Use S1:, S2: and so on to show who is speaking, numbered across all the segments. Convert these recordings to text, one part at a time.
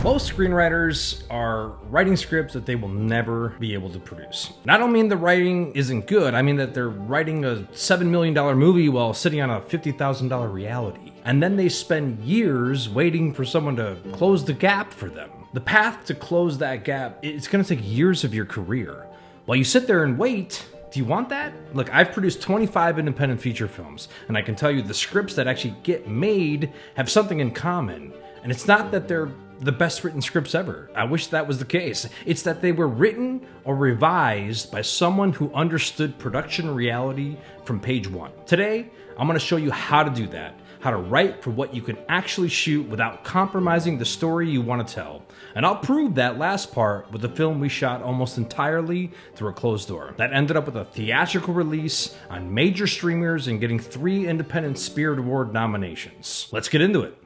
S1: Most screenwriters are writing scripts that they will never be able to produce. And I don't mean the writing isn't good, I mean that they're writing a $7 million movie while sitting on a $50,000 reality. And then they spend years waiting for someone to close the gap for them. The path to close that gap, it's gonna take years of your career. While you sit there and wait, do you want that? Look, I've produced 25 independent feature films, and I can tell you the scripts that actually get made have something in common. And it's not that they're the best written scripts ever. I wish that was the case. It's that they were written or revised by someone who understood production reality from page one. Today, I'm gonna show you how to do that, how to write for what you can actually shoot without compromising the story you want to tell. And I'll prove that last part with a film we shot almost entirely through a closed door. That ended up with a theatrical release on major streamers and getting 3 independent Spirit Award nominations. Let's get into it.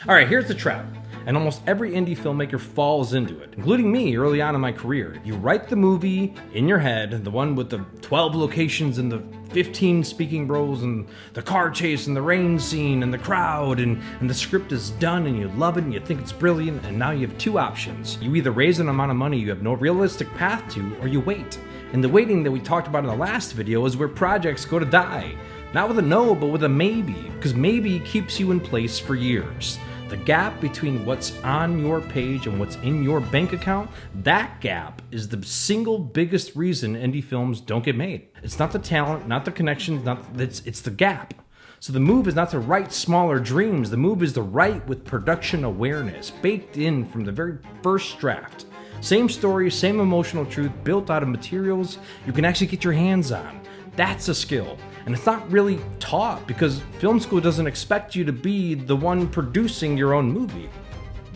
S1: All right, here's the trap. And almost every indie filmmaker falls into it, including me early on in my career. You write the movie in your head, the one with the 12 locations and the 15 speaking roles and the car chase and the rain scene and the crowd, and the script is done and you love it and you think it's brilliant, and now you have 2 options. You either raise an amount of money you have no realistic path to, or you wait. And the waiting that we talked about in the last video is where projects go to die. Not with a no, but with a maybe, because maybe keeps you in place for years. The gap between what's on your page and what's in your bank account, that gap is the single biggest reason indie films don't get made. It's not the talent, not the connections, it's the gap. So the move is not to write smaller dreams, the move is to write with production awareness, baked in from the very first draft. Same story, same emotional truth, built out of materials you can actually get your hands on. That's a skill. And it's not really taught because film school doesn't expect you to be the one producing your own movie.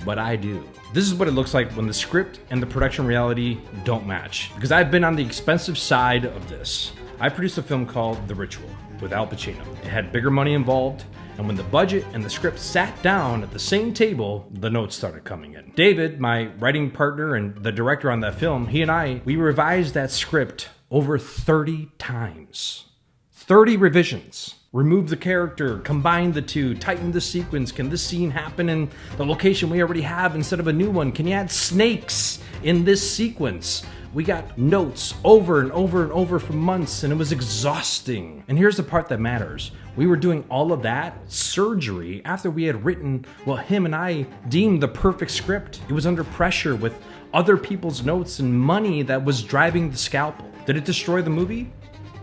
S1: But I do. This is what it looks like when the script and the production reality don't match. Because I've been on the expensive side of this. I produced a film called The Ritual with Al Pacino. It had bigger money involved, and when the budget and the script sat down at the same table, the notes started coming in. David, my writing partner and the director on that film, he and I, we revised that script over 30 times. 30 revisions. Remove the character, combine the two, tighten the sequence. Can this scene happen in the location we already have instead of a new one? Can you add snakes in this sequence? We got notes over and over and over for months, and it was exhausting. And here's the part that matters. We were doing all of that surgery after we had written what him and I deemed the perfect script. It was under pressure with other people's notes and money that was driving the scalpel. Did it destroy the movie?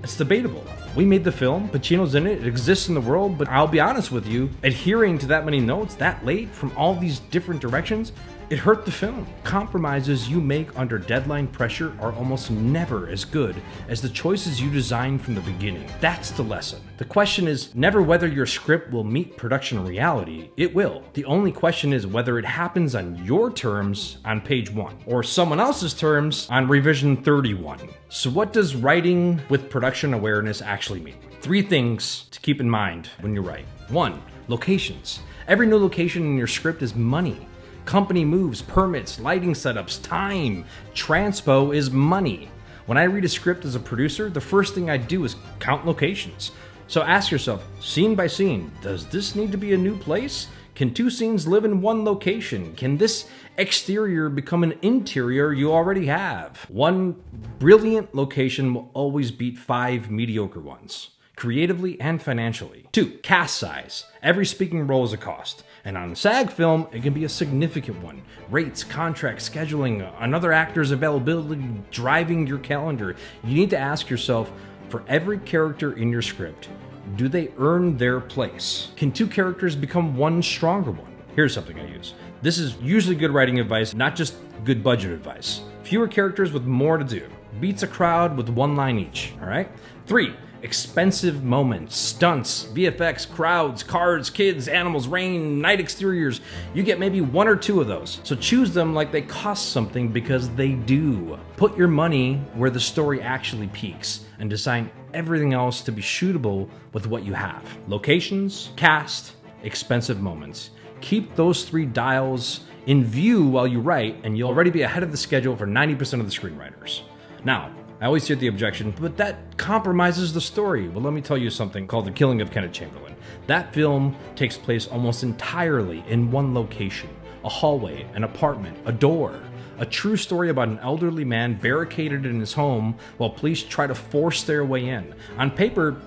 S1: It's debatable. We made the film, Pacino's in it, it exists in the world, but I'll be honest with you, adhering to that many notes that late from all these different directions, it hurt the film. Compromises you make under deadline pressure are almost never as good as the choices you designed from the beginning. That's the lesson. The question is never whether your script will meet production reality. It will. The only question is whether it happens on your terms on page 1 or someone else's terms on revision 31. So what does writing with production awareness actually mean? 3 things to keep in mind when you write. 1, locations. Every new location in your script is money. Company moves, permits, lighting setups, time. Transpo is money. When I read a script as a producer, the first thing I do is count locations. So ask yourself, scene by scene, does this need to be a new place? Can 2 scenes live in 1 location? Can this exterior become an interior you already have? 1 brilliant location will always beat 5 mediocre ones, creatively and financially. 2, cast size. Every speaking role is a cost. And on a SAG film, it can be a significant one. Rates, contracts, scheduling, another actor's availability driving your calendar. You need to ask yourself, for every character in your script, do they earn their place? Can 2 characters become 1 stronger one? Here's something I use. This is usually good writing advice, not just good budget advice. Fewer characters with more to do. Beats a crowd with 1 line each, all right? 3, expensive moments, stunts, VFX, crowds, cars, kids, animals, rain, night exteriors. You get maybe 1 or 2 of those. So choose them like they cost something because they do. Put your money where the story actually peaks and design everything else to be shootable with what you have. Locations, cast, expensive moments. Keep those 3 dials in view while you write, and you'll already be ahead of the schedule for 90% of the screenwriters. Now, I always hear the objection, but that compromises the story. Well, let me tell you something called The Killing of Kenneth Chamberlain. That film takes place almost entirely in one location: a hallway, an apartment, a door. A true story about an elderly man barricaded in his home while police try to force their way in. On paper,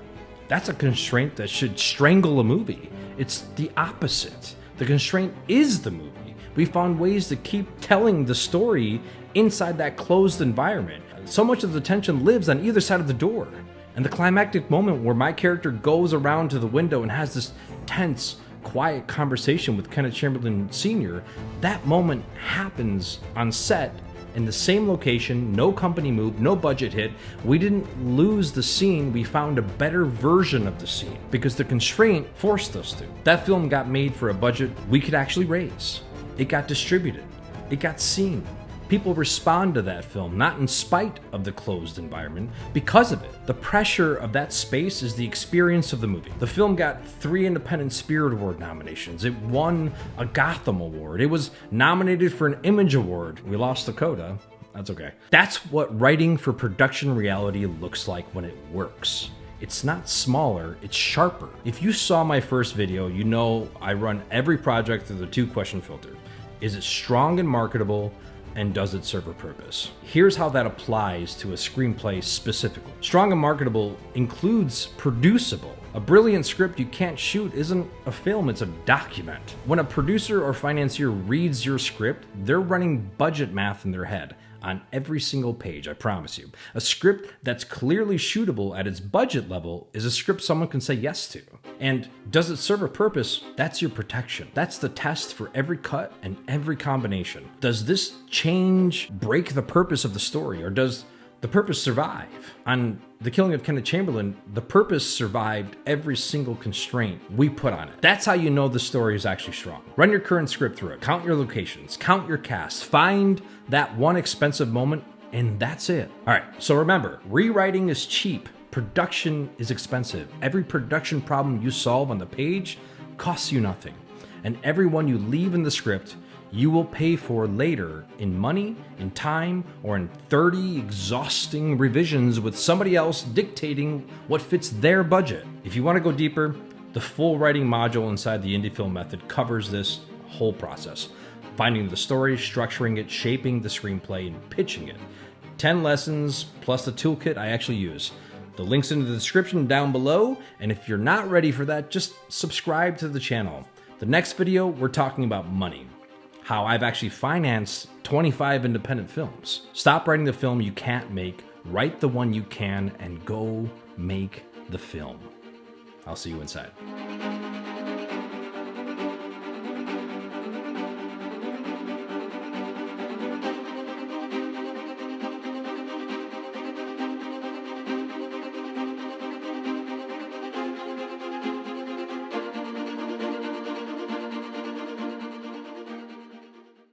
S1: that's a constraint that should strangle a movie. It's the opposite. The constraint is the movie. We found ways to keep telling the story inside that closed environment. So much of the tension lives on either side of the door. And the climactic moment where my character goes around to the window and has this tense, quiet conversation with Kenneth Chamberlain Sr., that moment happens on set in the same location, no company move, no budget hit. We didn't lose the scene, we found a better version of the scene because the constraint forced us to. That film got made for a budget we could actually raise. It got distributed. It got seen. People respond to that film, not in spite of the closed environment, because of it. The pressure of that space is the experience of the movie. The film got 3 Independent Spirit Award nominations. It won a Gotham Award. It was nominated for an Image Award. We lost the coda. That's okay. That's what writing for production reality looks like when it works. It's not smaller, it's sharper. If you saw my first video, you know I run every project through the 2-question filter. Is it strong and marketable? And does it serve a purpose? Here's how that applies to a screenplay specifically. Strong and marketable includes producible. A brilliant script you can't shoot isn't a film, it's a document. When a producer or financier reads your script, they're running budget math in their head on every single page, I promise you. A script that's clearly shootable at its budget level is a script someone can say yes to. And does it serve a purpose? That's your protection. That's the test for every cut and every combination. Does this change break the purpose of the story, or does the purpose survive? On The Killing of Kenneth Chamberlain, the purpose survived every single constraint we put on it. That's how you know the story is actually strong. Run your current script through it, count your locations, count your cast, find that one expensive moment, and that's it. All right, so remember, rewriting is cheap, production is expensive. Every production problem you solve on the page costs you nothing. And every one you leave in the script, you will pay for later in money, in time, or in 30 exhausting revisions with somebody else dictating what fits their budget. If you want to go deeper, the full writing module inside the Indie Film Method covers this whole process. Finding the story, structuring it, shaping the screenplay, and pitching it. 10 lessons plus the toolkit I actually use. The link's in the description down below, and if you're not ready for that, just subscribe to the channel. The next video, we're talking about money. How I've actually financed 25 independent films. Stop writing the film you can't make, write the one you can, and go make the film. I'll see you inside.